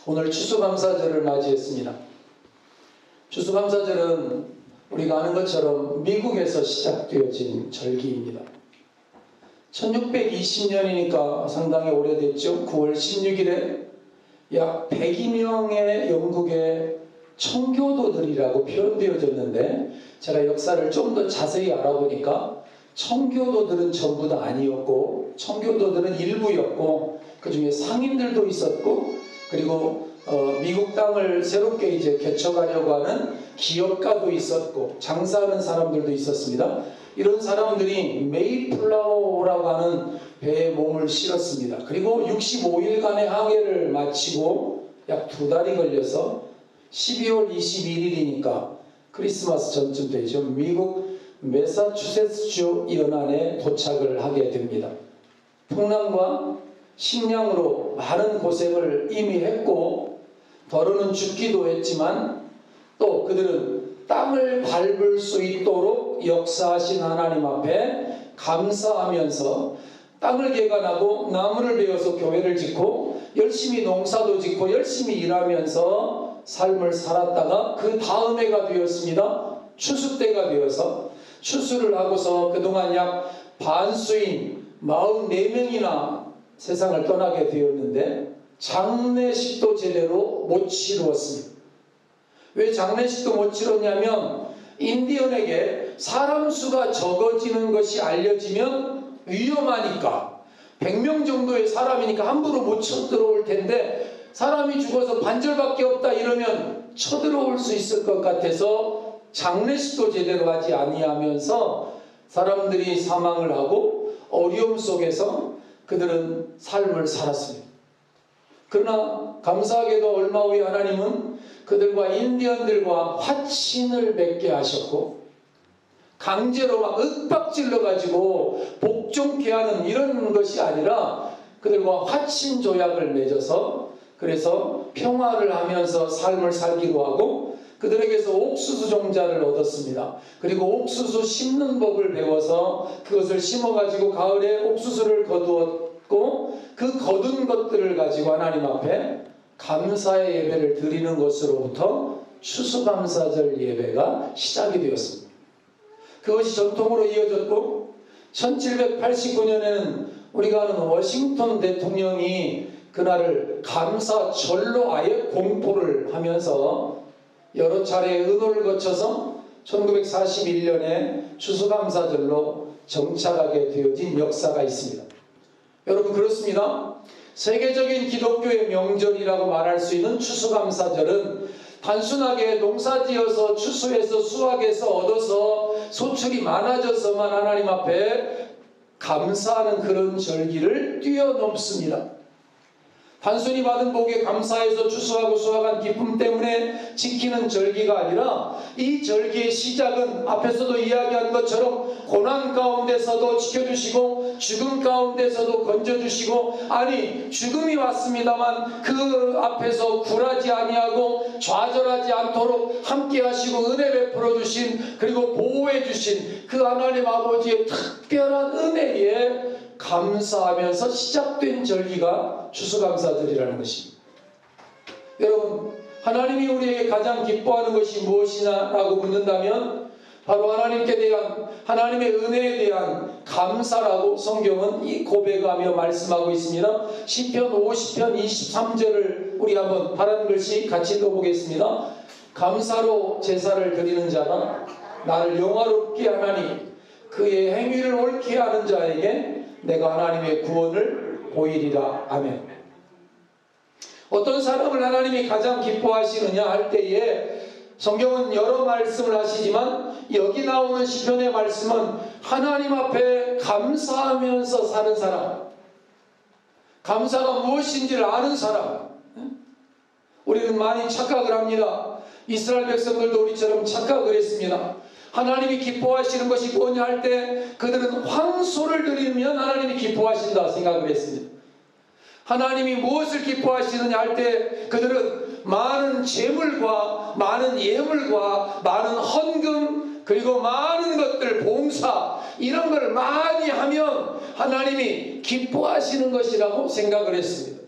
오늘 추수감사절을 맞이했습니다. 추수감사절은 우리가 아는 것처럼 미국에서 시작되어진 절기입니다. 1620년이니까 상당히 오래됐죠. 9월 16일에 약 102명의 영국의 청교도들이라고 표현되어졌는데, 제가 역사를 좀 더 자세히 알아보니까 청교도들은 전부 다 아니었고, 청교도들은 일부였고, 그 중에 상인들도 있었고, 그리고 미국 땅을 새롭게 이제 개척하려고 하는 기업가도 있었고, 장사하는 사람들도 있었습니다. 이런 사람들이 메이플라워라고 하는 배에 몸을 실었습니다. 그리고 65일간의 항해를 마치고 약 2달이 걸려서 12월 21일이니까 크리스마스 전쯤 되죠. 미국 매사추세츠주 연안에 도착을 하게 됩니다. 풍랑과 식량으로 많은 고생을 이미 했고, 더러는 죽기도 했지만, 또 그들은 땅을 밟을 수 있도록 역사하신 하나님 앞에 감사하면서 땅을 개간하고 나무를 베어서 교회를 짓고 열심히 농사도 짓고 열심히 일하면서 삶을 살았다가, 그 다음 해가 되었습니다. 추수 때가 되어서 추수를 하고서 그동안 약 반수인 44명이나 세상을 떠나게 되었는데, 장례식도 제대로 못 치루었습니다. 왜 장례식도 못 치렀냐면, 인디언에게 사람 수가 적어지는 것이 알려지면 위험하니까, 100명 정도의 사람이니까 함부로 못 쳐들어올 텐데, 사람이 죽어서 반절밖에 없다 이러면 쳐들어올 수 있을 것 같아서 장례식도 제대로 하지 아니하면서 사람들이 사망을 하고 어려움 속에서 그들은 삶을 살았습니다. 그러나 감사하게도 얼마 후에 하나님은 그들과 인디언들과 화친을 맺게 하셨고, 강제로 막 윽박질러 가지고 복종케 하는 이런 것이 아니라 그들과 화친 조약을 맺어서, 그래서 평화를 하면서 삶을 살기로 하고, 그들에게서 옥수수 종자를 얻었습니다. 그리고 옥수수 심는 법을 배워서 그것을 심어가지고 가을에 옥수수를 거두었고, 그 거둔 것들을 가지고 하나님 앞에 감사의 예배를 드리는 것으로부터 추수감사절 예배가 시작이 되었습니다. 그것이 전통으로 이어졌고, 1789년에는 우리가 아는 워싱턴 대통령이 그날을 감사절로 아예 공포를 하면서 여러 차례 의논을 거쳐서 1941년에 추수감사절로 정착하게 되어진 역사가 있습니다. 여러분, 그렇습니다. 세계적인 기독교의 명절이라고 말할 수 있는 추수감사절은 단순하게 농사지어서 추수해서 수확해서 얻어서 소출이 많아져서만 하나님 앞에 감사하는 그런 절기를 뛰어넘습니다. 단순히 받은 복에 감사해서 추수하고 수확한 기쁨 때문에 지키는 절기가 아니라, 이 절기의 시작은 앞에서도 이야기한 것처럼 고난 가운데서도 지켜주시고 죽음 가운데서도 건져주시고, 아니 죽음이 왔습니다만 그 앞에서 굴하지 아니하고 좌절하지 않도록 함께 하시고 은혜 베풀어 주신, 그리고 보호해 주신 그 하나님 아버지의 특별한 은혜에 감사하면서 시작된 절기가 추수감사절이라는 것입니다. 여러분, 하나님이 우리에게 가장 기뻐하는 것이 무엇이냐라고 묻는다면 바로 하나님께 대한, 하나님의 은혜에 대한 감사라고 성경은 이 고백하며 말씀하고 있습니다. 시편 50편 23절을 우리 한번 파란 글씨 같이 읽어보겠습니다. 감사로 제사를 드리는 자가 나를 영화롭게 하나니, 그의 행위를 옳게 하는 자에게 내가 하나님의 구원을 보이리라. 아멘. 어떤 사람을 하나님이 가장 기뻐하시느냐 할 때에 성경은 여러 말씀을 하시지만, 여기 나오는 시편의 말씀은 하나님 앞에 감사하면서 사는 사람, 감사가 무엇인지를 아는 사람. 우리는 많이 착각을 합니다. 이스라엘 백성들도 우리처럼 착각을 했습니다. 하나님이 기뻐하시는 것이 뭐냐 할 때 그들은 황소를 드리면 하나님이 기뻐하신다 생각을 했습니다. 하나님이 무엇을 기뻐하시느냐 할 때 그들은 많은 재물과 많은 예물과 많은 헌금, 그리고 많은 것들, 봉사, 이런 걸 많이 하면 하나님이 기뻐하시는 것이라고 생각을 했습니다.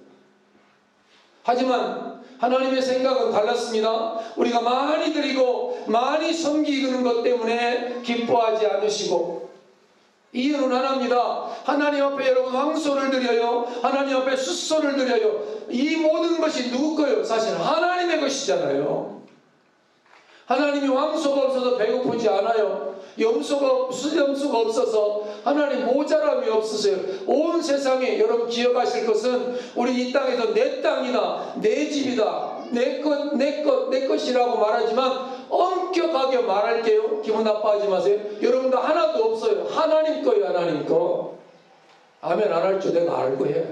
하지만 하나님의 생각은 달랐습니다. 우리가 많이 드리고 많이 섬기는 것 때문에 기뻐하지 않으시고, 이유는 하나입니다. 하나님 앞에 여러분 황소를 드려요, 하나님 앞에 숫소를 드려요. 이 모든 것이 누구 거예요? 사실 하나님의 것이잖아요. 하나님이 황소가 없어서 배고프지 않아요. 수염수가 없어서 하나님 모자람이 없으세요. 온 세상에 여러분 기억하실 것은, 우리 이 땅에서 내 땅이나 내 집이다, 내 것이라고 말하지만 엄격하게 말할게요. 기분 나빠하지 마세요. 여러분도 하나도 없어요. 하나님 거예요. 하나님 거. 아멘 안 할 줄 내가 알고 해요.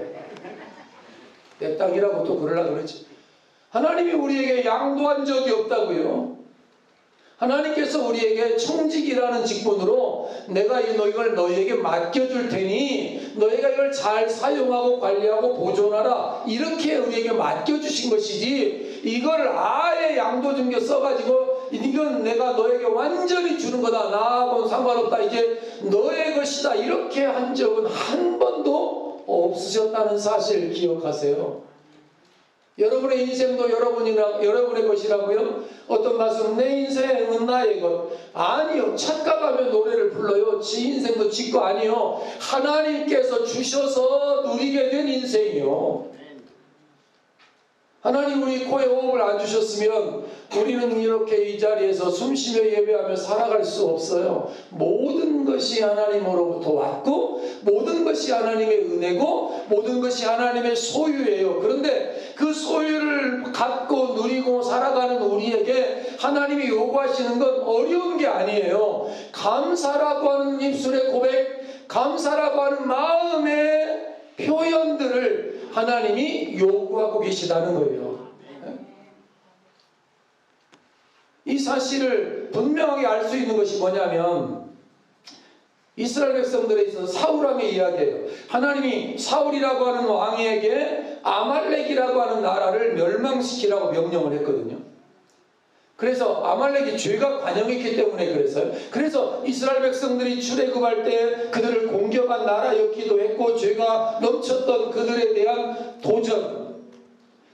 내 땅이라고 또 그러려고 그러지. 하나님이 우리에게 양도한 적이 없다고요. 하나님께서 우리에게 청직이라는 직분으로 내가 이걸 너희에게 맡겨줄 테니 너희가 이걸 잘 사용하고 관리하고 보존하라, 이렇게 우리에게 맡겨주신 것이지, 이걸 아예 양도증겨 써가지고 이건 내가 너에게 완전히 주는 거다, 나하고는 상관없다, 이제 너의 것이다, 이렇게 한 적은 한 번도 없으셨다는 사실 기억하세요. 여러분의 인생도 여러분의 것이라고요? 어떤 가수는 내 인생은 나의 것. 아니요. 착각하면 노래를 불러요. 지 인생도 지 거 아니요. 하나님께서 주셔서 누리게 된 인생이요. 하나님 우리 코에 호흡을 안 주셨으면 우리는 이렇게 이 자리에서 숨쉬며 예배하며 살아갈 수 없어요. 모든 것이 하나님으로부터 왔고, 모든 것이 하나님의 은혜고, 모든 것이 하나님의 소유예요. 그런데 그 소유를 갖고 누리고 살아가는 우리에게 하나님이 요구하시는 건 어려운 게 아니에요. 감사라고 하는 입술의 고백, 감사라고 하는 마음의 표현들을 하나님이 요구하고 계시다는 거예요. 이 사실을 분명하게 알 수 있는 것이 뭐냐면, 이스라엘 백성들에 있어서 사울왕의 이야기예요. 하나님이 사울이라고 하는 왕에게 아말렉이라고 하는 나라를 멸망시키라고 명령을 했거든요. 그래서 아말렉이 죄가 관영했기 때문에 그랬어요. 그래서 이스라엘 백성들이 출애굽할 때 그들을 공격한 나라였기도 했고, 죄가 넘쳤던 그들에 대한 도전,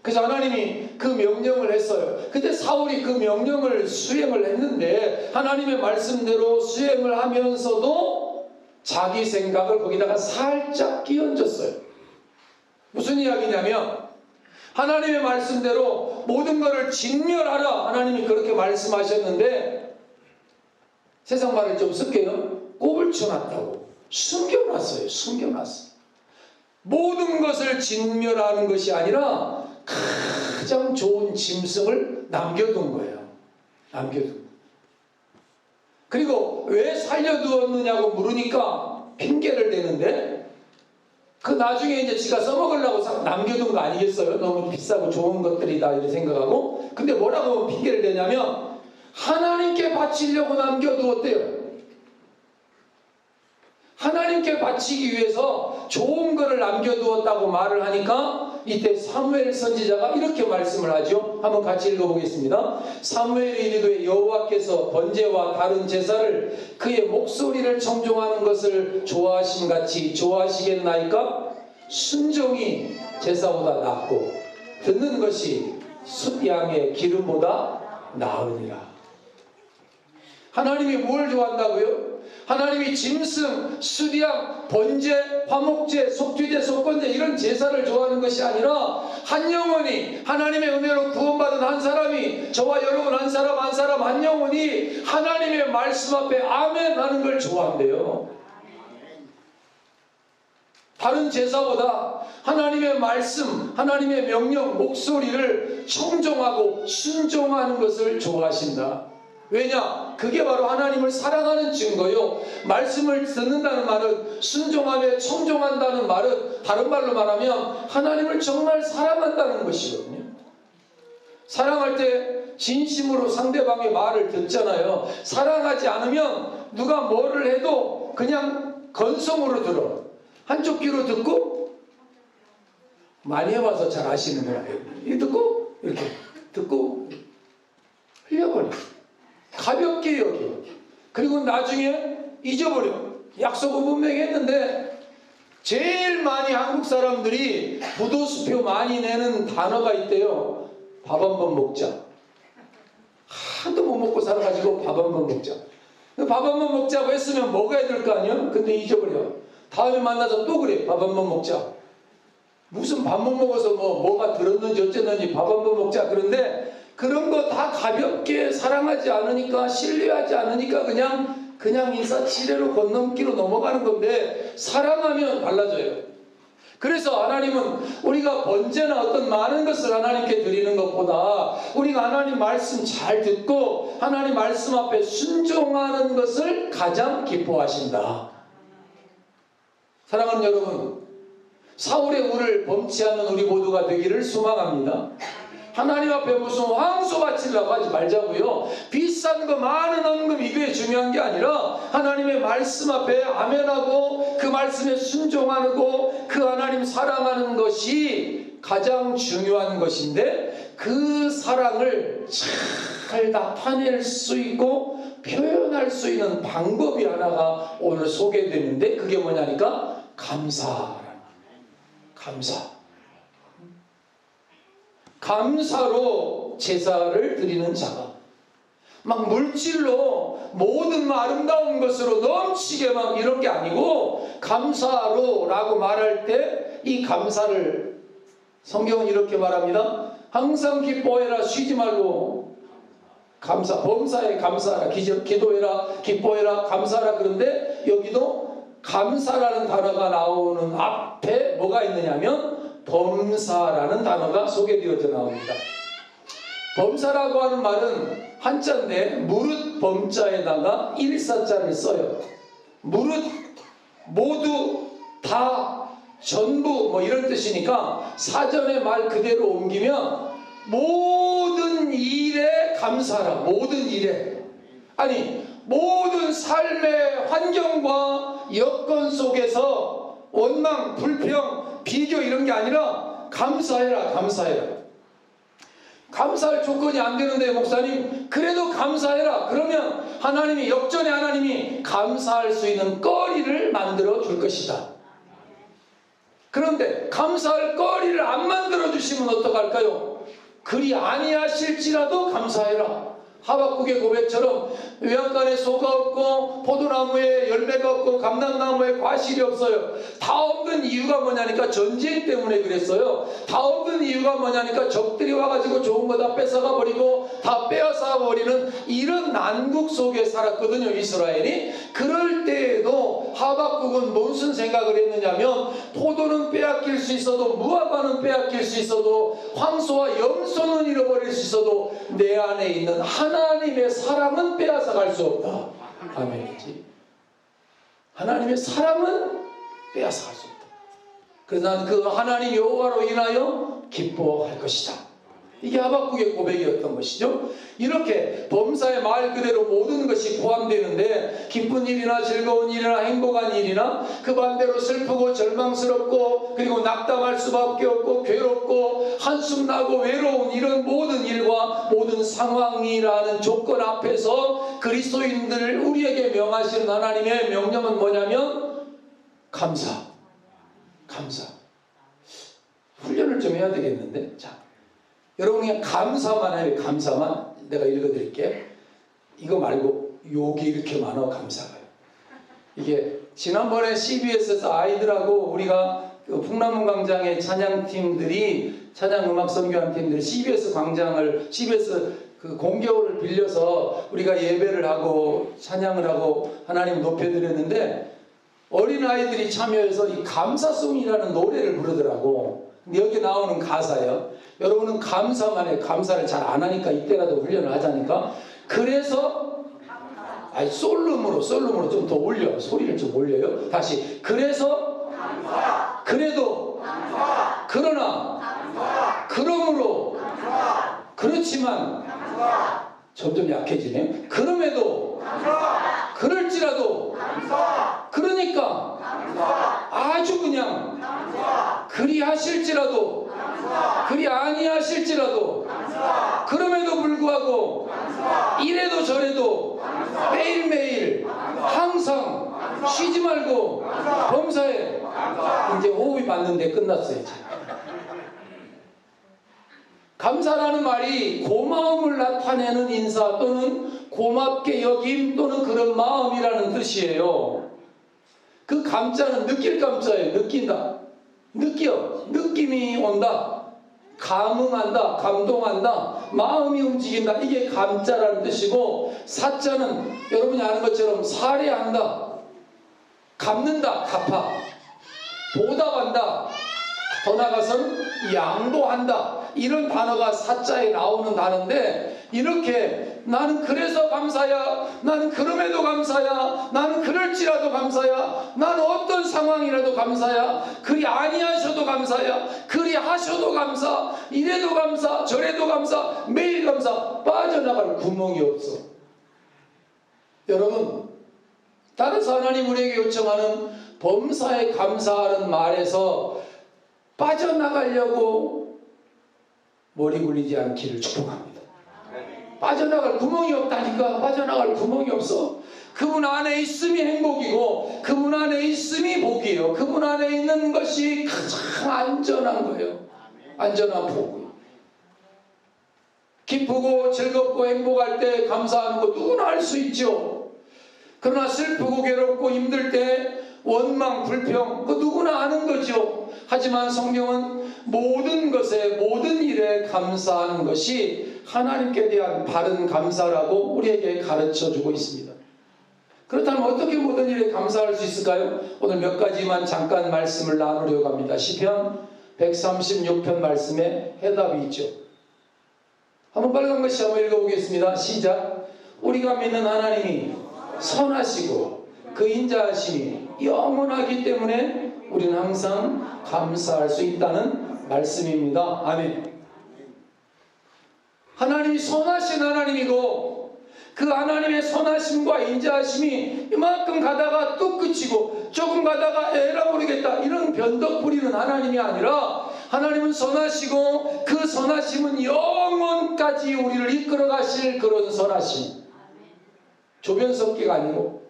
그래서 하나님이 그 명령을 했어요. 근데 사울이 그 명령을 수행을 했는데, 하나님의 말씀대로 수행을 하면서도 자기 생각을 거기다가 살짝 끼얹었어요. 무슨 이야기냐면, 하나님의 말씀대로 모든 것을 직멸하라, 하나님이 그렇게 말씀하셨는데, 세상 말을 좀 쓸게요. 꼽을 쳐놨다고. 숨겨놨어요. 숨겨놨어요. 모든 것을 직멸하는 것이 아니라 가장 좋은 짐승을 남겨둔 거예요. 남겨둔 거예요. 그리고 왜 살려두었느냐고 물으니까 핑계를 대는데, 그 나중에 이제 지가 써먹으려고 남겨둔 거 아니겠어요? 너무 비싸고 좋은 것들이다 이렇게 생각하고. 근데 뭐라고 핑계를 대냐면, 하나님께 바치려고 남겨두었대요. 하나님께 바치기 위해서 좋은 것을 남겨두었다고 말을 하니까, 이때 사무엘 선지자가 이렇게 말씀을 하죠. 한번 같이 읽어보겠습니다. 사무엘이 이르되 여호와께서 번제와 다른 제사를 그의 목소리를 청종하는 것을 좋아하심같이 좋아하시겠나이까? 순종이 제사보다 낫고 듣는 것이 숫양의 기름보다 나으니라. 하나님이 뭘 좋아한다고요? 하나님이 짐승, 수양, 번제, 화목제, 속죄제, 속건제 이런 제사를 좋아하는 것이 아니라, 한 영혼이 하나님의 은혜로 구원받은 한 사람이, 저와 여러분 한 사람 한 영혼이 하나님의 말씀 앞에 아멘 하는 걸 좋아한대요. 다른 제사보다 하나님의 말씀, 하나님의 명령, 목소리를 청종하고 순종하는 것을 좋아하신다. 왜냐? 그게 바로 하나님을 사랑하는 증거요. 말씀을 듣는다는 말은, 순종하며 청종한다는 말은, 다른 말로 말하면 하나님을 정말 사랑한다는 것이거든요. 사랑할 때 진심으로 상대방의 말을 듣잖아요. 사랑하지 않으면 누가 뭐를 해도 그냥 건성으로 들어. 한쪽 귀로 듣고, 많이 해봐서 잘 아시는 거예요. 이렇게 듣고 이렇게 듣고 흘려버려. 가볍게 여겨. 그리고 나중에 잊어버려. 약속은 분명히 했는데, 제일 많이 한국 사람들이 부도수표 많이 내는 단어가 있대요. 밥 한 번 먹자. 하도 못 먹고 살아가지고 밥 한 번 먹자. 밥 한 번 먹자고 했으면 먹어야 될 거 아니야? 근데 잊어버려. 다음에 만나서 또 그래. 밥 한 번 먹자. 무슨 밥 못 먹어서 뭐가 들었는지 어쨌는지 밥 한 번 먹자. 그런데 그런 거 다 가볍게 사랑하지 않으니까, 신뢰하지 않으니까 그냥 인사치레로 건넘기로 넘어가는 건데, 사랑하면 달라져요. 그래서 하나님은 우리가 번제나 어떤 많은 것을 하나님께 드리는 것보다 우리가 하나님 말씀 잘 듣고 하나님 말씀 앞에 순종하는 것을 가장 기뻐하신다. 사랑하는 여러분, 사울의 우를 범치 않는 우리 모두가 되기를 소망합니다. 하나님 앞에 무슨 황소 바치려고 하지 말자고요. 비싼 거 많은 헌금 이게 중요한 게 아니라 하나님의 말씀 앞에 아멘하고 그 말씀에 순종하고 그 하나님 사랑하는 것이 가장 중요한 것인데, 그 사랑을 잘 나타낼 수 있고 표현할 수 있는 방법이 하나가 오늘 소개되는데, 그게 뭐냐니까 감사로 제사를 드리는 자가 막 물질로 모든 아름다운 것으로 넘치게 막 이런 게 아니고, 감사로라고 말할 때 이 감사를 성경은 이렇게 말합니다. 항상 기뻐해라, 쉬지 말고 범사에 감사하라, 기도해라, 기뻐해라, 감사하라. 그런데 여기도 감사라는 단어가 나오는 앞에 뭐가 있느냐면 범사라는 단어가 소개되어져 나옵니다. 범사라고 하는 말은 한자인데 무릇 범자에다가 일사자를 써요. 무릇 모두 다 전부 이런 뜻이니까 사전의 말 그대로 옮기면 모든 일에 감사하라. 모든 일에, 아니 모든 삶의 환경과 여건 속에서 원망, 불평, 비교 이런 게 아니라 감사해라. 감사할 조건이 안 되는데 목사님 그래도 감사해라. 그러면 하나님이 역전의 하나님이 감사할 수 있는 거리를 만들어 줄 것이다. 그런데 감사할 거리를 안 만들어 주시면 어떡할까요? 그리 아니하실지라도 감사해라. 하박국의 고백처럼 외양간에 소가 없고 포도나무에 열매가 없고 감람나무에 과실이 없어요. 다 없는 이유가 뭐냐니까 전쟁 때문에 그랬어요. 다 없는 이유가 뭐냐니까 적들이 와가지고 좋은 거 다 뺏어가 버리고 다 빼앗아 버리는 이런 난국 속에 살았거든요, 이스라엘이. 그럴 때에도 하박국은 무슨 생각을 했느냐면, 포도는 빼앗길 수 있어도, 무화과는 빼앗길 수 있어도, 황소와 염소는 잃어버릴 수 있어도 내 안에 있는 하나님의 사랑은 빼앗아 갈 수 없다. 아멘이지. 하나님의 사랑은 빼앗아 갈 수 없다. 그래서 나는 그 하나님 여호와로 인하여 기뻐할 것이다. 이게 하박국의 고백이었던 것이죠. 이렇게 범사의 말 그대로 모든 것이 포함되는데, 기쁜 일이나 즐거운 일이나 행복한 일이나 그 반대로 슬프고 절망스럽고 그리고 낙담할 수밖에 없고 괴롭고 한숨 나고 외로운 이런 모든 일과 모든 상황이라는 조건 앞에서 그리스도인들을 우리에게 명하시는 하나님의 명령은 뭐냐면 감사. 훈련을 좀 해야 되겠는데, 자, 여러분 그냥 감사만 해요. 감사만. 내가 읽어드릴게. 이거 말고 욕이 이렇게 많아. 감사가요. 이게 지난번에 CBS에서 아이들하고 우리가 그 풍남문 광장의 찬양팀들이, 찬양음악 선교한 팀들이 CBS 그 공개홀을 빌려서 우리가 예배를 하고 찬양을 하고 하나님 높여드렸는데, 어린아이들이 참여해서 이 감사송이라는 노래를 부르더라고. 근데 여기 나오는 가사예요. 여러분은 감사만 해. 감사를 잘 안 하니까 이때라도 훈련을 하자니까. 그래서 솔룸으로 좀 더 올려. 소리를 좀 올려요. 다시. 그래서 그래도 그러나 그러므로 그렇지만 점점 약해지네요. 그럼에도 그럴지라도 그러니까 아주 그냥 그리 하실지라도 그리 아니하실지라도 그럼에도 불구하고 이래도 저래도 매일매일 항상 쉬지 말고 범사에. 이제 호흡이 맞는데 끝났어요. 이제. 감사라는 말이 고마움을 나타내는 인사 또는 고맙게 여김 또는 그런 마음이라는 뜻이에요. 그 감자는 느낄 감자예요. 느낀다. 느껴. 느낌이 온다. 감흥한다. 감동한다. 마음이 움직인다. 이게 감자라는 뜻이고, 사자는 여러분이 아는 것처럼 살해한다. 갚는다. 갚아. 보답한다. 더 나아가서는 양보한다. 이런 단어가 사자에 나오는 단어인데, 이렇게 나는 그래서 감사야, 나는 그럼에도 감사야, 나는 그럴지라도 감사야, 나는 어떤 상황이라도 감사야, 그리 아니하셔도 감사야, 그리 하셔도 감사, 이래도 감사, 저래도 감사, 매일 감사. 빠져나갈 구멍이 없어. 여러분, 따라서 하나님 우리에게 요청하는 범사에 감사하는 말에서 빠져나가려고 머리 굴리지 않기를 축복합니다. 빠져나갈 구멍이 없다니까. 빠져나갈 구멍이 없어. 그분 안에 있음이 행복이고, 그분 안에 있음이 복이에요. 그분 안에 있는 것이 가장 안전한 거예요. 안전한 복이에요. 기쁘고 즐겁고 행복할 때 감사하는 거 누구나 알 수 있죠. 그러나 슬프고 괴롭고 힘들 때 원망, 불평, 그 누구나 아는 거죠. 하지만 성경은 모든 것에, 모든 일에 감사하는 것이 하나님께 대한 바른 감사라고 우리에게 가르쳐주고 있습니다. 그렇다면 어떻게 모든 일에 감사할 수 있을까요? 오늘 몇 가지만 잠깐 말씀을 나누려고 합니다. 시편 136편 말씀에 해답이 있죠. 한번 빨간 글씨 한번 읽어보겠습니다. 시작. 우리가 믿는 하나님이 선하시고 그 인자하심이 영원하기 때문에 우리는 항상 감사할 수 있다는 말씀입니다. 아멘. 하나님이 선하신 하나님이고, 그 하나님의 선하심과 인자하심이 이만큼 가다가 뚝 그치고 조금 가다가 에라 모르겠다 이런 변덕 부리는 하나님이 아니라, 하나님은 선하시고 그 선하심은 영원까지 우리를 이끌어 가실 그런 선하심. 조변석기가 아니고.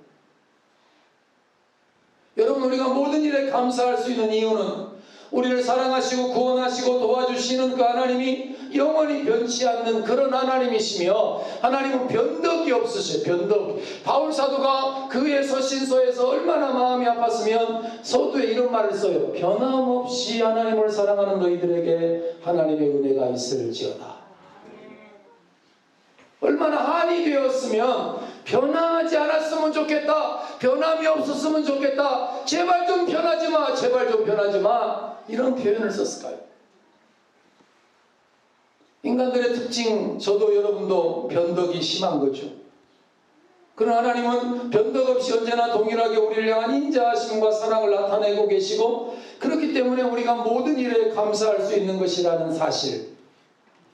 여러분, 우리가 모든 일에 감사할 수 있는 이유는 우리를 사랑하시고 구원하시고 도와주시는 그 하나님이 영원히 변치 않는 그런 하나님이시며, 하나님은 변덕이 없으셔요. 변덕. 바울 사도가 그의 서신서에서 얼마나 마음이 아팠으면 서두에 이런 말을 써요. 변함없이 하나님을 사랑하는 너희들에게 하나님의 은혜가 있을지어다. 얼마나 한이 되었으면 변하지 않았으면 좋겠다, 변함이 없었으면 좋겠다, 제발 좀 변하지 마, 제발 좀 변하지 마, 이런 표현을 썼을까요? 인간들의 특징, 저도 여러분도 변덕이 심한 거죠. 그러나 하나님은 변덕 없이 언제나 동일하게 우리를 향한 인자하심과 사랑을 나타내고 계시고, 그렇기 때문에 우리가 모든 일에 감사할 수 있는 것이라는 사실.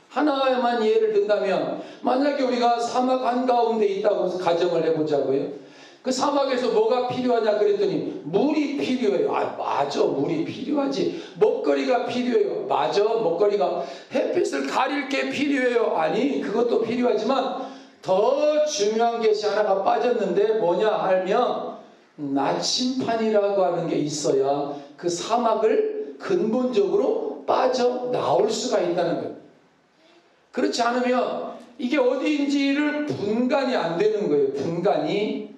하나만 예를 든다면, 만약에 우리가 사막 한가운데 있다고 가정을 해보자고요. 그 사막에서 뭐가 필요하냐 그랬더니 물이 필요해요. 아, 맞아, 물이 필요하지. 먹거리가 필요해요. 맞아, 먹거리가. 햇빛을 가릴 게 필요해요. 아니, 그것도 필요하지만 더 중요한 것이 하나가 빠졌는데 뭐냐 하면, 나침판이라고 하는 게 있어야 그 사막을 근본적으로 빠져나올 수가 있다는 거예요. 그렇지 않으면 이게 어디인지를 분간이 안 되는 거예요. 분간이.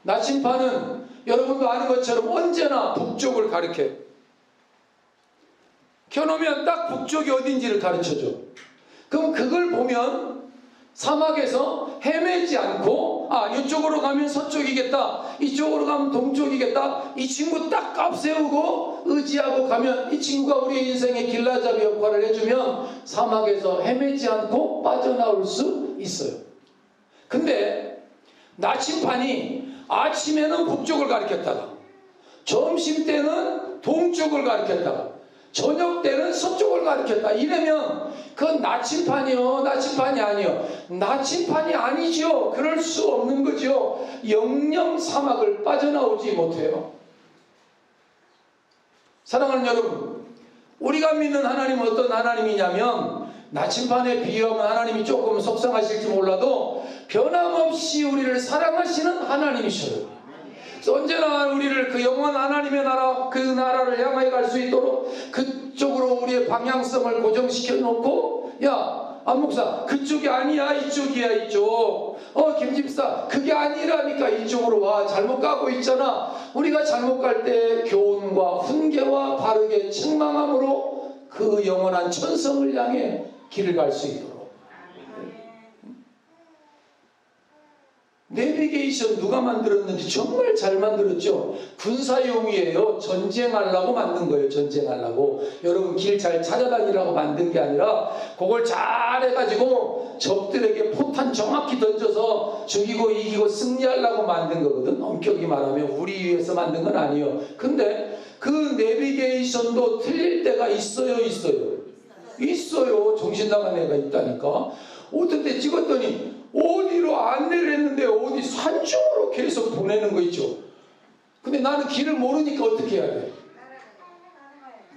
나침판은 여러분도 아는 것처럼 언제나 북쪽을 가리켜요. 켜놓으면 딱 북쪽이 어딘지를 가르쳐줘. 그럼 그걸 보면 사막에서 헤매지 않고, 아, 이쪽으로 가면 서쪽이겠다, 이쪽으로 가면 동쪽이겠다, 이 친구 딱 앞세우고 의지하고 가면 이 친구가 우리의 인생의 길라잡이 역할을 해주면 사막에서 헤매지 않고 빠져나올 수 있어요. 근데 나침판이 아침에는 북쪽을 가리켰다가, 점심때는 동쪽을 가리켰다가, 저녁 때는 서쪽을 가리켰다. 이러면 그건 나침판이요, 나침판이 아니요. 나침판이 아니죠. 그럴 수 없는 거죠. 영영 사막을 빠져나오지 못해요. 사랑하는 여러분, 우리가 믿는 하나님은 어떤 하나님이냐면, 나침판에 비유하면 하나님이 조금 속상하실지 몰라도 변함없이 우리를 사랑하시는 하나님이셔요. 언제나 우리를 그 영원한 하나님의 나라, 그 나라를 향하여 갈 수 있도록 그쪽으로 우리의 방향성을 고정시켜 놓고 야, 안 목사, 그쪽이 아니야, 이쪽이야, 이쪽. 김집사, 그게 아니라니까 이쪽으로 와. 잘못 가고 있잖아. 우리가 잘못 갈 때 교훈과 훈계와 바르게 책망함으로 그 영원한 천성을 향해 길을 갈 수 있도록. 내비게이션 누가 만들었는지 정말 잘 만들었죠. 군사용이에요. 전쟁하려고 만든 거예요. 전쟁하려고. 여러분 길 잘 찾아다니라고 만든 게 아니라 그걸 잘 해가지고 적들에게 포탄 정확히 던져서 죽이고 이기고 승리하려고 만든 거거든. 엄격히 말하면 우리 위해서 만든 건 아니에요. 근데 그 내비게이션도 틀릴 때가 있어요. 있어요. 정신 나간 애가 있다니까. 어떤 때 찍었더니 어디로 안내를 했는데 어디 산중으로 계속 보내는 거 있죠. 근데 나는 길을 모르니까 어떻게 해야 돼?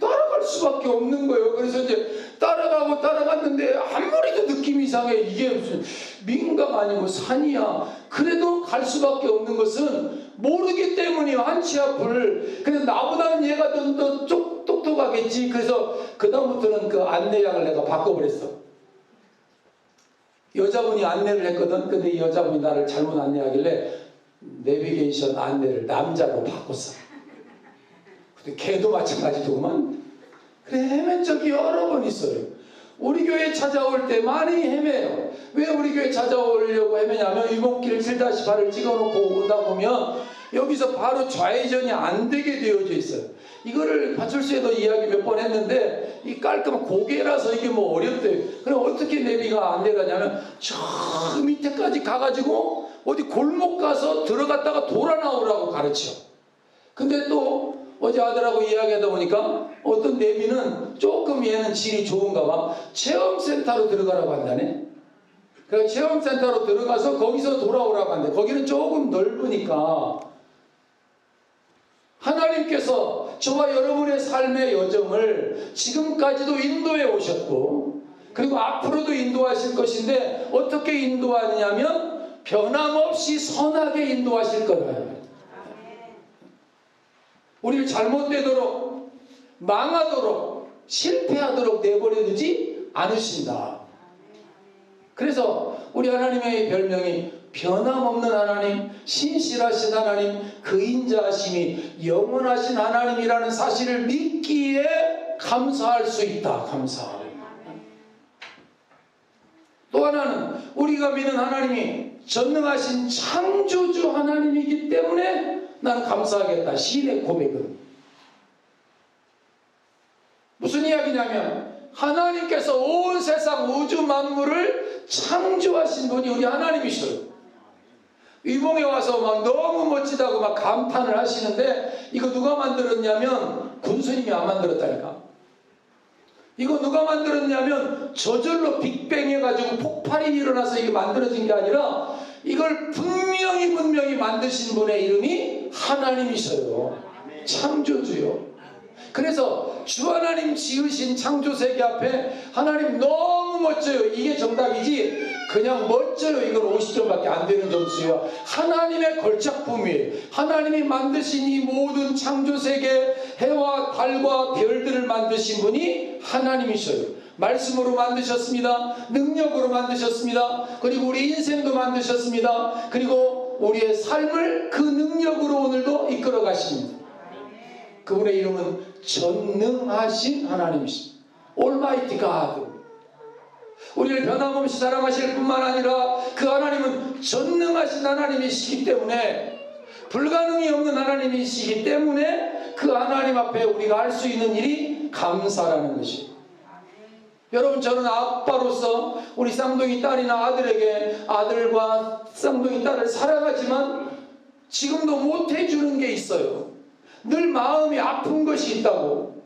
따라갈 수밖에 없는 거예요. 그래서 이제 따라갔는데 아무리도 느낌이 이상해. 이게 무슨 민가가 아니고 산이야. 그래도 갈 수밖에 없는 것은 모르기 때문이야. 한치 앞을. 그래서 나보다는 얘가 좀 더 똑똑하겠지. 그래서 그다음부터는 그 안내양을 내가 바꿔버렸어. 여자분이 안내를 했거든. 근데 이 여자분이 나를 잘못 안내하길래 내비게이션 안내를 남자로 바꿨어. 근데 걔도 마찬가지더구만. 그래, 헤맨 적이 여러 번 있어요. 우리 교회 찾아올 때 많이 헤매요. 왜 우리 교회 찾아오려고 헤매냐면 유목길 7-8을 찍어놓고 오다 보면 여기서 바로 좌회전이 안 되게 되어져 있어요. 이거를 파출소에도 이야기 몇 번 했는데 이 깔끔한 고개라서 이게 뭐 어렵대요. 그럼 어떻게 내비가 안 돼가냐면 저 밑에까지 가가지고 어디 골목 가서 들어갔다가 돌아 나오라고 가르쳐. 근데 또 어제 아들하고 이야기하다 보니까 어떤 내비는 조금 얘는 질이 좋은가 봐. 체험센터로 들어가라고 한다네. 그래서 체험센터로 들어가서 거기서 돌아오라고 한대. 거기는 조금 넓으니까 하나님께서 저와 여러분의 삶의 여정을 지금까지도 인도해 오셨고 그리고 앞으로도 인도하실 것인데 어떻게 인도하느냐면 변함없이 선하게 인도하실 거예요. 우리를 잘못되도록 망하도록 실패하도록 내버려 두지 않으신다. 그래서 우리 하나님의 별명이 변함없는 하나님, 신실하신 하나님, 그인자하심이 영원하신 하나님이라는 사실을 믿기에 감사할 수 있다. 감사하라. 또 하나는 우리가 믿는 하나님이 전능하신 창조주 하나님이기 때문에 난 감사하겠다. 시인의 고백은 무슨 이야기냐면 하나님께서 온 세상 우주 만물을 창조하신 분이 우리 하나님이셔요. 위봉에 와서 막 너무 멋지다고 막 감탄을 하시는데 이거 누가 만들었냐면 군수님이 안 만들었다니까. 이거 누가 만들었냐면 저절로 빅뱅 해가지고 폭발이 일어나서 이게 만들어진 게 아니라 이걸 분명히 만드신 분의 이름이 하나님이셔요. 창조주요. 그래서 주 하나님 지으신 창조세계 앞에 하나님 너무 멋져요. 이게 정답이지 그냥 멋져요. 이건 50점밖에 안 되는 점수예요. 하나님의 걸작품이에요. 하나님이 만드신 이 모든 창조세계 해와 달과 별들을 만드신 분이 하나님이셔요. 말씀으로 만드셨습니다. 능력으로 만드셨습니다. 그리고 우리 인생도 만드셨습니다. 그리고 우리의 삶을 그 능력으로 오늘도 이끌어 가십니다. 그분의 이름은 전능하신 하나님이십니다. Almighty God. 우리를 변함없이 사랑하실 뿐만 아니라 그 하나님은 전능하신 하나님이시기 때문에 불가능이 없는 하나님이시기 때문에 그 하나님 앞에 우리가 할 수 있는 일이 감사라는 것입니다. 여러분 저는 아빠로서 우리 쌍둥이 딸이나 아들에게 아들과 쌍둥이 딸을 사랑하지만 지금도 못해주는 게 있어요. 늘 마음이 아픈 것이 있다고.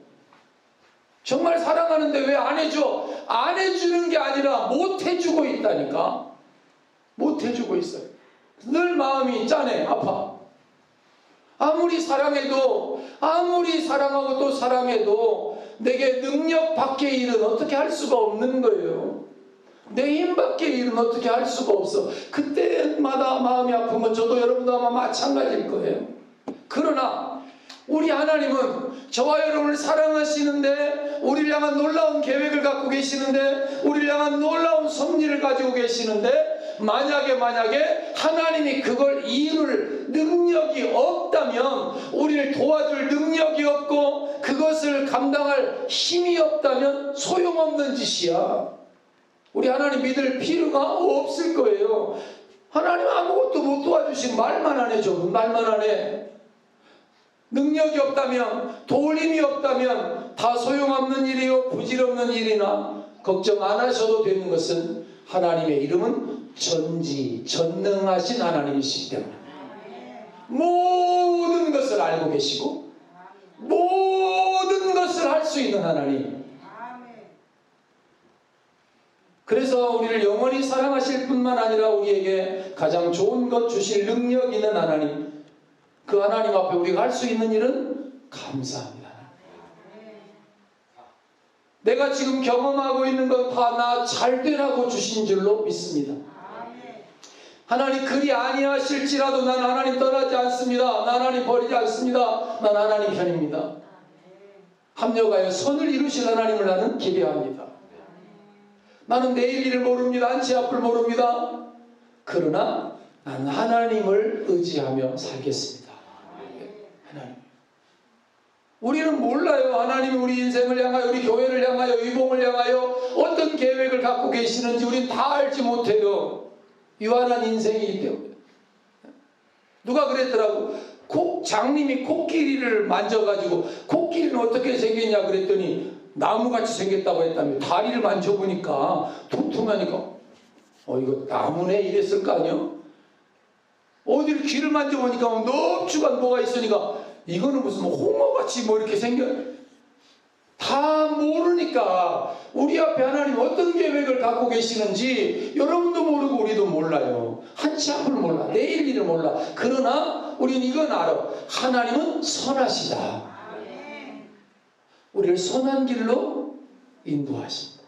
정말 사랑하는데 왜 안 해줘? 안 해주는 게 아니라 못해주고 있다니까. 못해주고 있어요. 늘 마음이 짠해. 아파. 아무리 사랑해도 아무리 사랑하고 또 사랑해도 내게 능력 밖의 일은 어떻게 할 수가 없는 거예요. 내 힘 밖의 일은 어떻게 할 수가 없어. 그때마다 마음이 아픈 건 저도 여러분도 아마 마찬가지일 거예요. 그러나 우리 하나님은 저와 여러분을 사랑하시는데 우리를 향한 놀라운 계획을 갖고 계시는데, 우리를 향한 놀라운 섭리를 가지고 계시는데, 만약에 하나님이 그걸 이룰 능력이 없다면, 우리를 도와줄 능력이 없고 그것을 감당할 힘이 없다면 소용없는 짓이야. 우리 하나님 믿을 필요가 없을 거예요. 하나님 아무것도 못 도와주신 말만 안 해줘. 말만 안 해. 능력이 없다면, 도울 힘이 없다면 다 소용없는 일이요, 부질없는 일이나 걱정 안 하셔도 되는 것은 하나님의 이름은 전지전능하신 하나님이시기 때문에 모든 것을 알고 계시고 모든 것을 할 수 있는 하나님. 그래서 우리를 영원히 사랑하실 뿐만 아니라 우리에게 가장 좋은 것 주실 능력 있는 하나님, 그 하나님 앞에 우리가 할 수 있는 일은 감사합니다. 내가 지금 경험하고 있는 것 다 나 잘 되라고 주신 줄로 믿습니다. 하나님 그리 아니하실지라도 난 하나님 떠나지 않습니다. 난 하나님 버리지 않습니다. 난 하나님 편입니다. 합력하여 선을 이루실 하나님을 나는 기대합니다. 나는 내일 일을 모릅니다. 한치 앞을 모릅니다. 그러나 나는 하나님을 의지하며 살겠습니다. 하나님. 우리는 몰라요. 하나님이 우리 인생을 향하여, 우리 교회를 향하여, 의봉을 향하여 어떤 계획을 갖고 계시는지 우리는 다 알지 못해요. 유한한 인생이기 때문에. 누가 그랬더라고. 장님이 코끼리를 만져가지고 코끼리는 어떻게 생겼냐 그랬더니 나무같이 생겼다고 했다며. 다리를 만져보니까 퉁퉁하니까 이거 나무네 이랬을 거 아니요? 어디를 귀를 만져보니까 넓주간 뭐가 있으니까 이거는 무슨 홍어같이 이렇게 생겨. 다 모르니까 우리 앞에 하나님 어떤 계획을 갖고 계시는지 여러분도 모르고 우리도 몰라요. 한치 앞을 몰라. 내일 일을 몰라. 그러나 우리는 이건 알아. 하나님은 선하시다. 우리를 선한 길로 인도하십니다.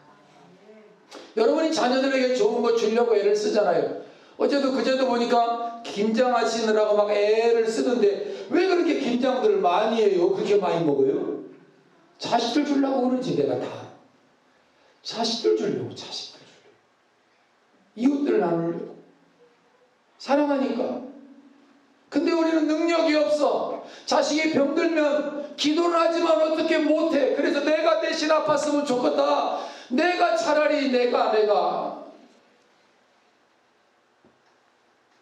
여러분이 자녀들에게 좋은 거 주려고 애를 쓰잖아요. 어제도 그제도 보니까 김장하시느라고 막 애를 쓰던데 왜 그렇게 김장들을 많이 해요? 그렇게 많이 먹어요? 자식들 주려고 그러지. 내가 다 자식들 주려고. 이웃들 나누려고. 사랑하니까. 근데 우리는 능력이 없어. 자식이 병들면 기도를 하지만 어떻게 못해. 그래서 내가 대신 아팠으면 좋겠다. 내가 차라리 내가.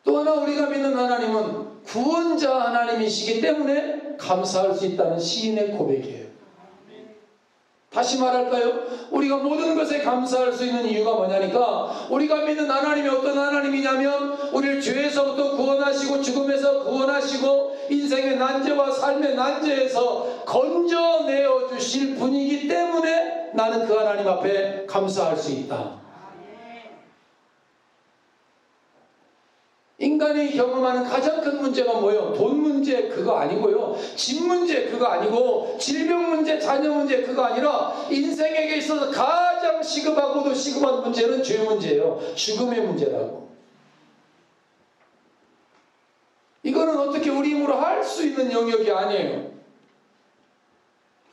또 하나 우리가 믿는 하나님은 구원자 하나님이시기 때문에 감사할 수 있다는 시인의 고백이에요. 다시 말할까요? 우리가 모든 것에 감사할 수 있는 이유가 뭐냐니까, 우리가 믿는 하나님이 어떤 하나님이냐면 우리를 죄에서부터 구원하시고 죽음에서 구원하시고 인생의 난제와 삶의 난제에서 건져내어 주실 분이기 때문에 나는 그 하나님 앞에 감사할 수 있다. 인간이 경험하는 가장 큰 문제가 뭐예요? 돈 문제 그거 아니고요, 집 문제 그거 아니고, 질병 문제, 자녀 문제 그거 아니라 인생에게 있어서 가장 시급하고도 시급한 문제는 죄 문제예요. 죽음의 문제라고. 이거는 어떻게 우리 힘으로 할 수 있는 영역이 아니에요.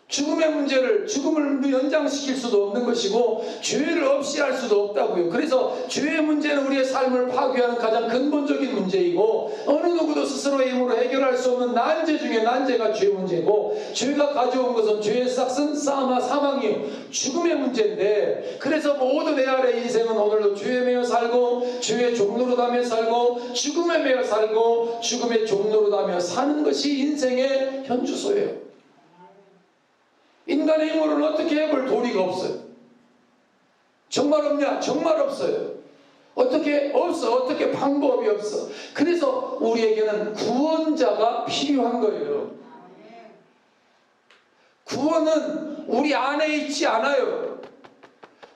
죽음의 문제를, 죽음을 연장시킬 수도 없는 것이고 죄를 없이 할 수도 없다고요. 그래서 죄의 문제는 우리의 삶을 파괴하는 가장 근본적인 문제이고, 어느 누구도 스스로의 힘으로 해결할 수 없는 난제 중에 난제가 죄 문제고, 죄가 가져온 것은 죄의 싹은 사망이요, 죽음의 문제인데, 그래서 모든 내 아래 인생은 오늘도 죄에 매여 살고 죄의 종로로 다며 살고 죽음에 매여 살고 죽음의 종로로 다며 사는 것이 인생의 현주소예요. 인간의 힘으로는 어떻게 해볼 도리가 없어요. 정말 없냐? 정말 없어요. 어떻게 방법이 없어. 그래서 우리에게는 구원자가 필요한 거예요. 구원은 우리 안에 있지 않아요.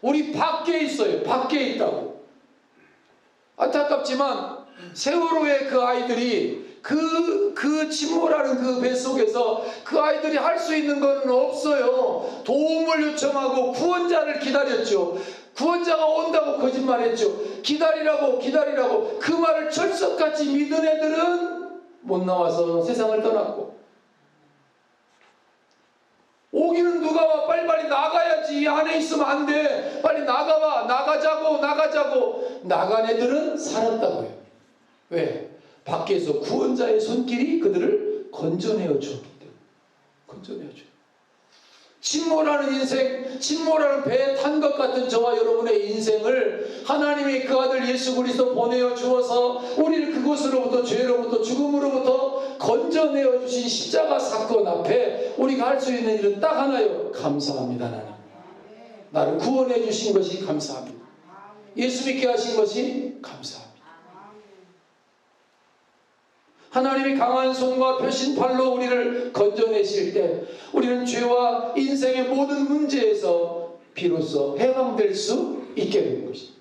우리 밖에 있어요. 밖에 있다고. 안타깝지만 세월호의 그 아이들이 그 침몰하는 그 뱃속에서 그 아이들이 할 수 있는 건 없어요. 도움을 요청하고 구원자를 기다렸죠. 구원자가 온다고 거짓말했죠. 기다리라고 그 말을 철석같이 믿은 애들은 못 나와서 세상을 떠났고, 오기는 누가 와? 빨리빨리 나가야지. 이 안에 있으면 안 돼. 빨리 나가봐. 나가자고. 나간 애들은 살았다고요. 왜? 밖에서 구원자의 손길이 그들을 건져내어 주었기 때문에. 건져내어 줘. 침몰하는 인생, 침몰하는 배에 탄 것 같은 저와 여러분의 인생을 하나님이 그 아들 예수 그리스도 보내어 주어서 우리를 그곳으로부터, 죄로부터, 죽음으로부터 건져내어 주신 십자가 사건 앞에 우리가 할 수 있는 일은 딱 하나요. 감사합니다. 하나님, 나를 구원해 주신 것이 감사합니다. 예수 믿게 하신 것이 감사합니다. 하나님이 강한 손과 펴신 팔로 우리를 건져내실 때 우리는 죄와 인생의 모든 문제에서 비로소 해방될 수 있게 되는 것입니다.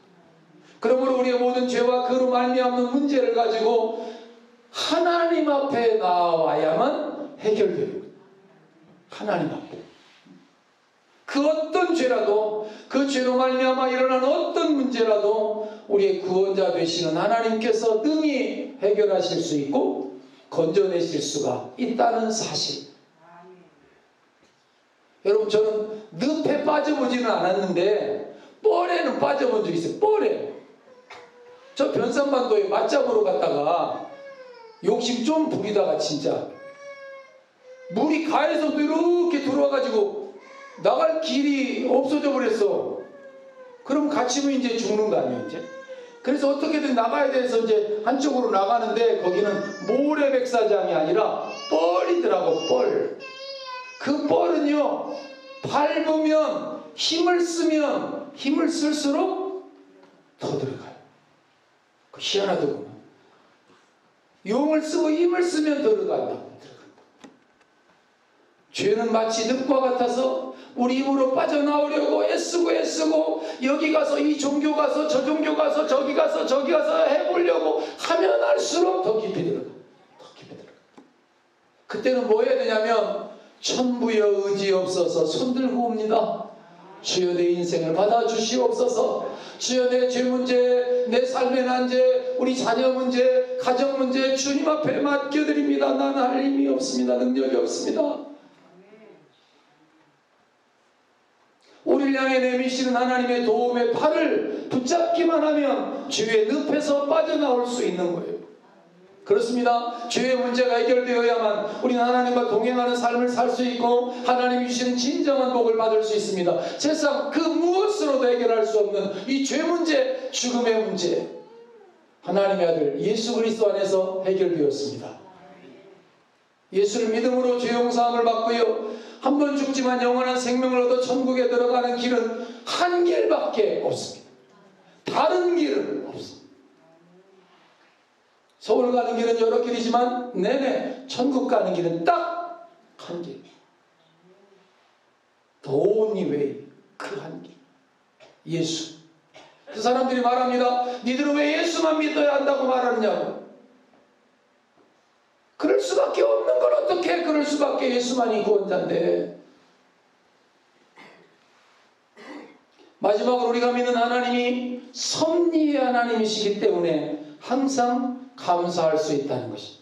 그러므로 우리의 모든 죄와 그로 말미암는 문제를 가지고 하나님 앞에 나와야만 해결되는 거예요. 하나님 앞에. 그 어떤 죄라도, 그 죄로 말미암아 일어난 어떤 문제라도 우리의 구원자 되시는 하나님께서 능히 해결하실 수 있고 건져내실 수가 있다는 사실. 여러분, 저는 늪에 빠져보지는 않았는데 뻘에는 빠져본 적이 있어요. 뻘에. 저 변산반도에 맞잡으러 갔다가 욕심 좀 부리다가 진짜 물이 가에서도 이렇게 들어와가지고 나갈 길이 없어져 버렸어. 그럼 갇히면 이제 죽는 거 아니에요, 이제? 그래서 어떻게든 나가야 돼서 이제 한쪽으로 나가는데 거기는 모래백사장이 아니라 뻘이더라고, 뻘. 그 뻘은요, 밟으면, 힘을 쓰면 힘을 쓸수록 더 들어가요. 그 희한하더구만. 용을 쓰고 힘을 쓰면 들어간다. 죄는 마치 늪과 같아서 우리 힘으로 빠져나오려고 애쓰고 여기 가서 이 종교 가서 저 종교 가서 저기 가서 해보려고 하면 할수록 더 깊이 들어가. 그때는 뭐 해야 되냐면 천부여 의지없어서 손들고 옵니다. 주여 내 인생을 받아주시옵소서. 주여 내 죄 문제, 내 삶의 난제, 우리 자녀 문제, 가정 문제 주님 앞에 맡겨드립니다. 나는 할 힘이 없습니다. 능력이 없습니다. 우리를 향해 내미시는 하나님의 도움의 팔을 붙잡기만 하면 죄의 늪에서 빠져나올 수 있는 거예요. 그렇습니다. 죄의 문제가 해결되어야만 우리는 하나님과 동행하는 삶을 살 수 있고 하나님이 주시는 진정한 복을 받을 수 있습니다. 세상 그 무엇으로도 해결할 수 없는 이 죄 문제, 죽음의 문제, 하나님의 아들 예수 그리스도 안에서 해결되었습니다. 예수를 믿음으로 죄 용서함을 받고요, 한 번 죽지만 영원한 생명을 얻어 천국에 들어가는 길은 한 길밖에 없습니다. 다른 길은 없습니다. 서울 가는 길은 여러 길이지만 내내 천국 가는 길은 딱 한 길. The only way. 그 한 길. 예수. 그 사람들이 말합니다. 니들은 왜 예수만 믿어야 한다고 말하느냐고. 그럴 수밖에 없는 걸 어떻게, 그럴 수밖에, 예수만이 구원자인데. 마지막으로 우리가 믿는 하나님이 섭리의 하나님이시기 때문에 항상 감사할 수 있다는 것입니다.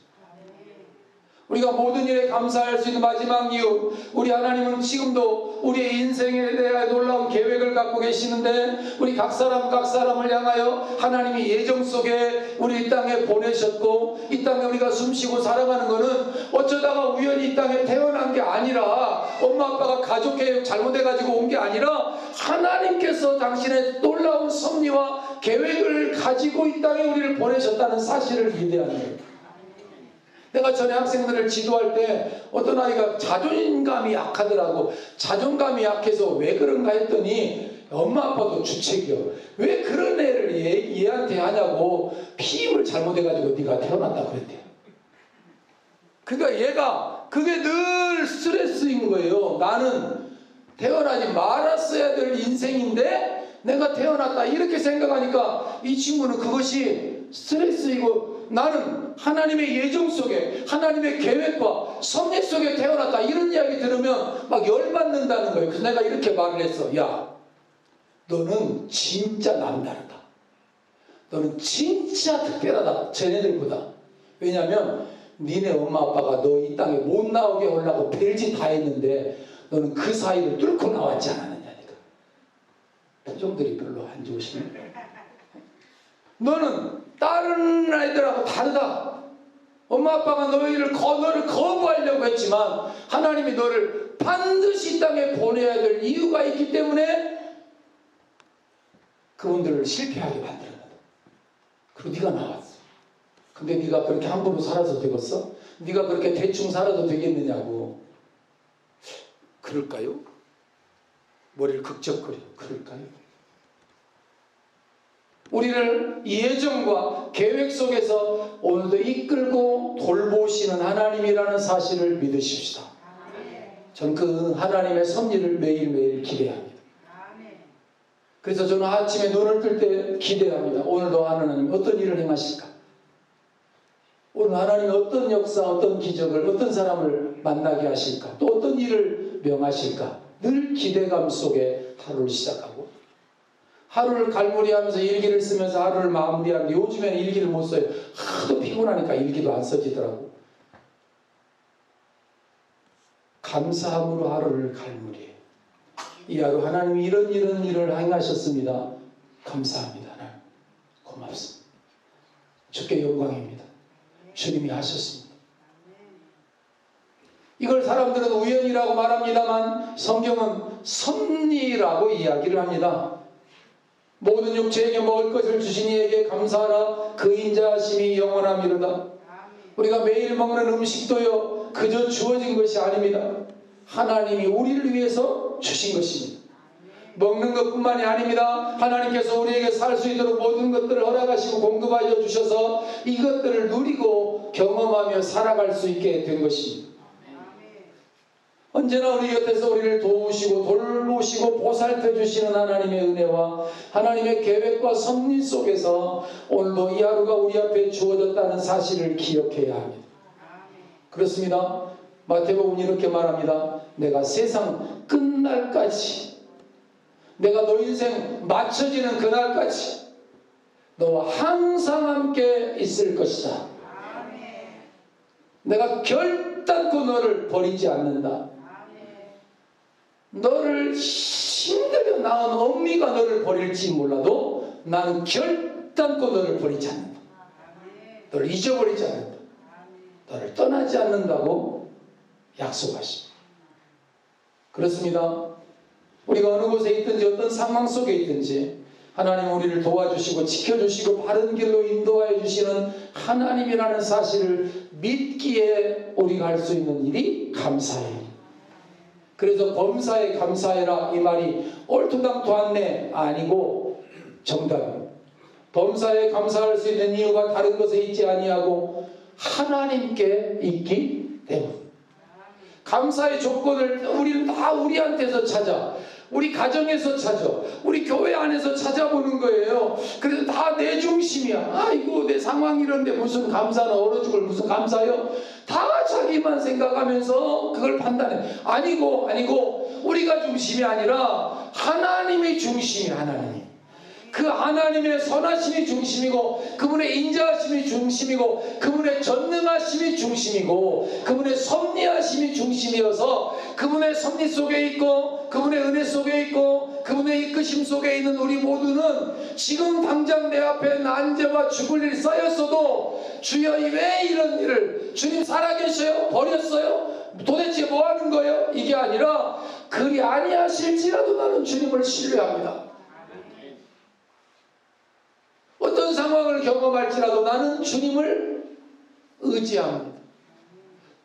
우리가 모든 일에 감사할 수 있는 마지막 이유, 우리 하나님은 지금도 우리의 인생에 대해 놀라운 계획을 갖고 계시는데 우리 각 사람을 향하여 하나님이 예정 속에 우리 이 땅에 보내셨고, 이 땅에 우리가 숨쉬고 살아가는 것은 어쩌다가 우연히 이 땅에 태어난 게 아니라, 엄마 아빠가 가족 계획 잘못해가지고 온 게 아니라 하나님께서 당신의 놀라운 섭리와 계획을 가지고 이 땅에 우리를 보내셨다는 사실을 기대하는 거예요. 내가 전에 학생들을 지도할 때 어떤 아이가 자존감이 약하더라고. 자존감이 약해서 왜 그런가 했더니 엄마 아빠도 주책이요. 왜 그런 애를 얘한테 하냐고. 피임을 잘못해가지고 네가 태어났다 그랬대요. 그러니까 얘가 그게 늘 스트레스인 거예요. 나는 태어나지 말았어야 될 인생인데 내가 태어났다 이렇게 생각하니까 이 친구는 그것이 스트레스이고, 나는 하나님의 예정 속에, 하나님의 계획과 섭리 속에 태어났다 이런 이야기 들으면 막 열받는다는 거예요. 그래서 내가 이렇게 말을 했어. 야, 너는 진짜 남다르다. 너는 진짜 특별하다. 쟤네들보다. 왜냐하면 니네 엄마 아빠가 너 이 땅에 못 나오게 하려고 별짓 다 했는데 너는 그 사이를 뚫고 나왔지 않았느냐니까. 표정들이 별로 안 좋으시네. 너는 다른 아이들하고 다르다. 엄마 아빠가 너를 거부하려고 했지만 하나님이 너를 반드시 이 땅에 보내야 될 이유가 있기 때문에 그분들을 실패하게 만들었다. 그리고 네가 나왔어. 근데 네가 그렇게 함부로 살아도 되겠어? 네가 그렇게 대충 살아도 되겠느냐고. 그럴까요? 머리를 극적거려. 그럴까요? 우리를 예정과 계획 속에서 오늘도 이끌고 돌보시는 하나님이라는 사실을 믿으십시다. 전 그 하나님의 섭리를 매일매일 기대합니다. 그래서 저는 아침에 눈을 뜰 때 기대합니다. 오늘도 하나님 어떤 일을 행하실까? 오늘 하나님이 어떤 역사, 어떤 기적을, 어떤 사람을 만나게 하실까? 또 어떤 일을 명하실까? 늘 기대감 속에 하루를 시작하고 하루를 갈무리하면서 일기를 쓰면서 하루를 마무리하는데 요즘에는 일기를 못 써요. 하도 피곤하니까 일기도 안 써지더라고. 감사함으로 하루를 갈무리해요. 이 하루 하나님이 이런 일을 행하셨습니다. 감사합니다. 하나님 고맙습니다. 주께 영광입니다. 주님이 하셨습니다. 이걸 사람들은 우연이라고 말합니다만 성경은 섭리라고 이야기를 합니다. 모든 육체에게 먹을 것을 주신 이에게 감사하라. 그 인자하심이 영원함이로다. 우리가 매일 먹는 음식도요 그저 주어진 것이 아닙니다. 하나님이 우리를 위해서 주신 것입니다. 먹는 것뿐만이 아닙니다. 하나님께서 우리에게 살 수 있도록 모든 것들을 허락하시고 공급하여 주셔서 이것들을 누리고 경험하며 살아갈 수 있게 된 것입니다. 언제나 우리 곁에서 우리를 도우시고 돌보시고 보살펴 주시는 하나님의 은혜와 하나님의 계획과 섭리 속에서 오늘도 이 하루가 우리 앞에 주어졌다는 사실을 기억해야 합니다. 그렇습니다. 마태복음은 이렇게 말합니다. 내가 세상 끝날까지, 내가 너 인생 맞춰지는 그날까지 너와 항상 함께 있을 것이다. 내가 결단코 너를 버리지 않는다. 너를 힘들여 낳은 엄미가 너를 버릴지 몰라도 나는 결단코 너를 버리지 않는다. 너를 잊어버리지 않는다. 너를 떠나지 않는다고 약속하십니다. 그렇습니다. 우리가 어느 곳에 있든지 어떤 상황 속에 있든지 하나님 우리를 도와주시고 지켜주시고 바른 길로 인도하여 주시는 하나님이라는 사실을 믿기에 우리가 할 수 있는 일이 감사해요. 그래서 범사에 감사해라 이 말이 얼토당토한 내 아니고 정답입니다. 범사에 감사할 수 있는 이유가 다른 것에 있지 아니하고 하나님께 있기 때문입니다. 감사의 조건을 우리는 다 우리한테서 찾아, 우리 가정에서 찾아, 우리 교회 안에서 찾아보는 거예요. 그래서 다 내 중심이야. 아이고 내 상황 이런데 무슨 감사는 얼어 죽을 무슨 감사요? 다 자기만 생각하면서 그걸 판단해. 아니고 우리가 중심이 아니라 하나님이 중심이야. 하나님이. 그 하나님의 선하심이 중심이고 그분의 인자하심이 중심이고 그분의 전능하심이 중심이고 그분의 섭리하심이 중심이어서 그분의 섭리 속에 있고 그분의 은혜 속에 있고 그분의 이끄심 속에 있는 우리 모두는 지금 당장 내 앞에 난제와 죽을 일 쌓였어도 주여 왜 이런 일을 주님 살아계셔요? 버렸어요? 도대체 뭐 하는 거예요? 이게 아니라 그리 아니하실지라도 나는 주님을 신뢰합니다. 어떤 상황을 경험할지라도 나는 주님을 의지합니다.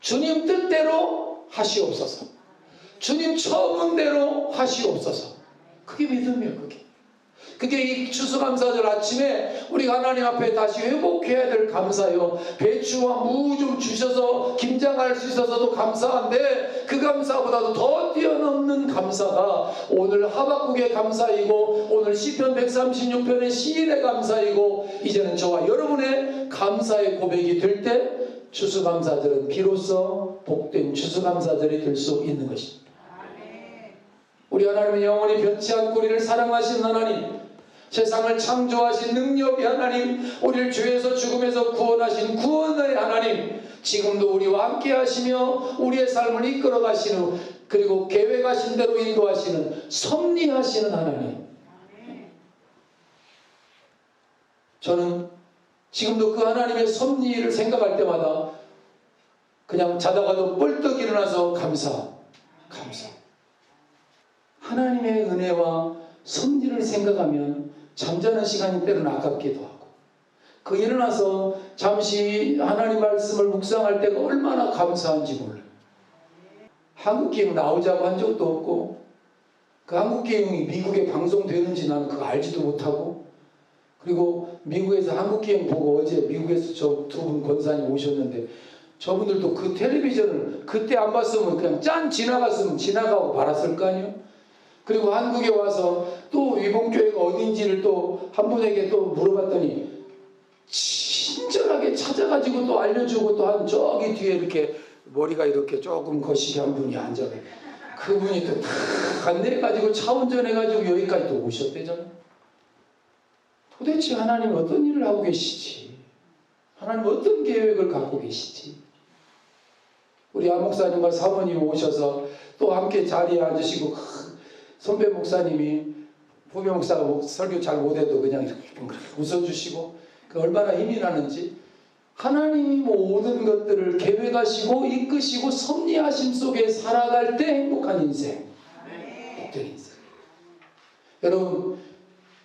주님 뜻대로 하시옵소서. 주님 처분대로 하시옵소서. 그게 믿음이에요. 그게 이 추수감사절 아침에 우리가 하나님 앞에 다시 회복해야 될 감사요. 배추와 무 좀 주셔서 김장할 수 있어서도 감사한데 그 감사보다도 더 뛰어넘는 감사가 오늘 하박국의 감사이고 오늘 시편 136편의 시인의 감사이고 이제는 저와 여러분의 감사의 고백이 될 때 추수감사절은 비로소 복된 추수감사절이 될 수 있는 것입니다. 우리 하나님은 영원히 변치 않고 우리를 사랑하시는 하나님, 세상을 창조하신 능력의 하나님, 우리를 죄에서 죽음에서 구원하신 구원의 하나님, 지금도 우리와 함께 하시며 우리의 삶을 이끌어 가시는 그리고 계획하신 대로 인도하시는 섭리하시는 하나님. 저는 지금도 그 하나님의 섭리를 생각할 때마다 그냥 자다가도 뻘떡 일어나서 감사. 하나님의 은혜와 섭리를 생각하면 잠자는 시간이 때로는 아깝기도 하고, 그 일어나서 잠시 하나님 말씀을 묵상할 때가 얼마나 감사한지 몰라요. 한국기행 나오자고 한 적도 없고, 그 한국기행이 미국에 방송되는지 나는 그거 알지도 못하고, 그리고 미국에서 한국기행 보고 어제 미국에서 저 두 분 권사님 오셨는데, 저분들도 그 텔레비전을 그때 안 봤으면 그냥 짠 지나갔으면 지나가고 말았을 거 아니에요. 그리고 한국에 와서 또 위봉교회가 어딘지를 또 한 분에게 또 물어봤더니 친절하게 찾아가지고 또 알려주고, 또 한 저기 뒤에 이렇게 머리가 이렇게 조금 거시기 한 분이 앉아요. 그분이 또 다 안내해가지고 차 운전해가지고 여기까지 또 오셨대잖아요. 도대체 하나님 어떤 일을 하고 계시지? 하나님 어떤 계획을 갖고 계시지? 우리 안 목사님과 사모님 오셔서 또 함께 자리에 앉으시고, 선배 목사님이 후배 목사가 설교 잘 못해도 그냥 이렇게 웃어주시고, 그 얼마나 힘이 나는지. 하나님이 모든 것들을 계획하시고 이끄시고 섭리하심 속에 살아갈 때 행복한 인생, 복된 인생. 여러분,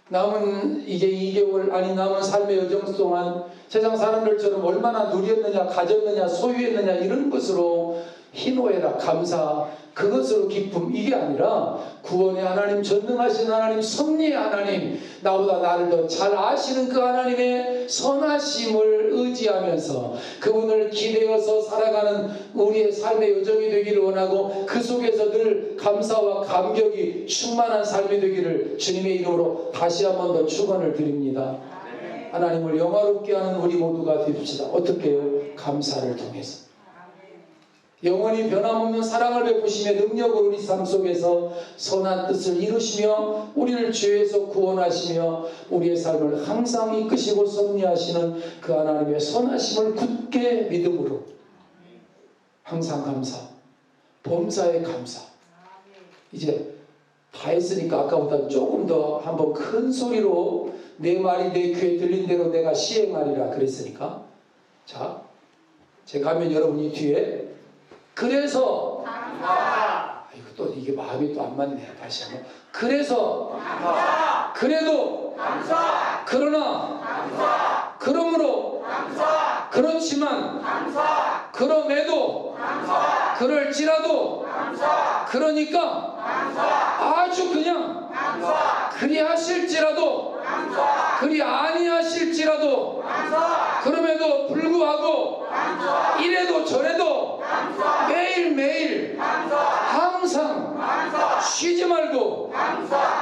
남은 이제 2개월 아니 남은 삶의 여정 동안 세상 사람들처럼 얼마나 누렸느냐, 가졌느냐, 소유했느냐 이런 것으로 희노애락, 감사, 그것으로 기쁨, 이게 아니라 구원의 하나님, 전능하신 하나님, 섭리의 하나님, 나보다 나를 더 잘 아시는 그 하나님의 선하심을 의지하면서 그분을 기대어서 살아가는 우리의 삶의 여정이 되기를 원하고, 그 속에서 늘 감사와 감격이 충만한 삶이 되기를 주님의 이름으로 다시 한 번 더 축원을 드립니다. 하나님을 영화롭게 하는 우리 모두가 됩시다. 어떻게 해요? 감사를 통해서. 영원히 변함없는 사랑을 베푸시며 능력으로 우리 삶 속에서 선한 뜻을 이루시며 우리를 죄에서 구원하시며 우리의 삶을 항상 이끄시고 섭리하시는 그 하나님의 선하심을 굳게 믿음으로 항상 감사, 범사에 감사. 이제 다 했으니까 아까보다 조금 더 한번 큰 소리로 내 말이 내 귀에 들린 대로 내가 시행하리라 그랬으니까, 자, 제가 하면 여러분이 뒤에 그래서 이거 또 이게 마음이 또 안 맞네. 다시 한번. 그래서 그래도 그러나 그러므로 그렇지만 그럼에도 그럴지라도 그러니까 아주 그냥 그리 하실지라도 그리 아니하실지라도 그럼에도 불구하고 이래도 저래도 매일매일 항상 쉬지 말고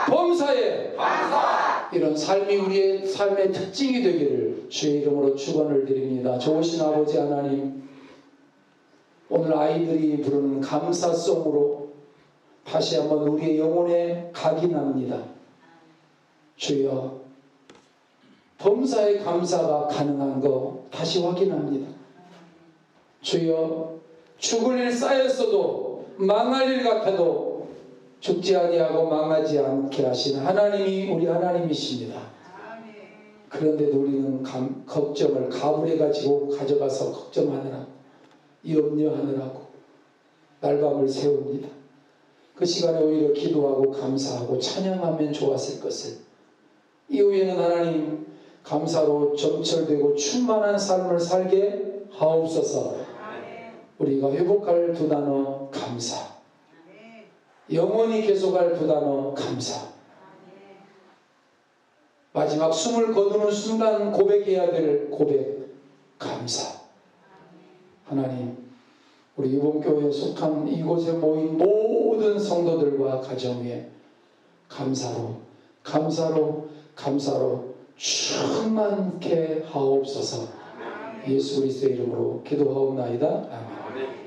범사에 이런 삶이 우리의 삶의 특징이 되기를 주의 이름으로 축원을 드립니다. 좋으신 아버지 하나님, 오늘 아이들이 부르는 감사송으로 다시 한번 우리의 영혼에 각인합니다. 주여, 범사의 감사가 가능한 거 다시 확인합니다. 주여, 죽을 일 쌓였어도 망할 일 같아도 죽지 아니하고 망하지 않게 하신 하나님이 우리 하나님이십니다. 그런데도 우리는 걱정을 가불해가지고 가져가서 걱정하느라고 염려하느라고 날밤을 세웁니다. 그 시간에 오히려 기도하고 감사하고 찬양하면 좋았을 것을, 이후에는 하나님 감사로 점철되고 충만한 삶을 살게 하옵소서. 우리가 회복할 두 단어 감사, 영원히 계속할 두 단어 감사, 마지막 숨을 거두는 순간 고백해야 될 고백 감사. 하나님, 우리 유봉교회에 속한 이곳에 모인 모든 성도들과 가정 위에 감사로 충만케 하옵소서. 예수 그리스도의 이름으로 기도하옵나이다. 아멘.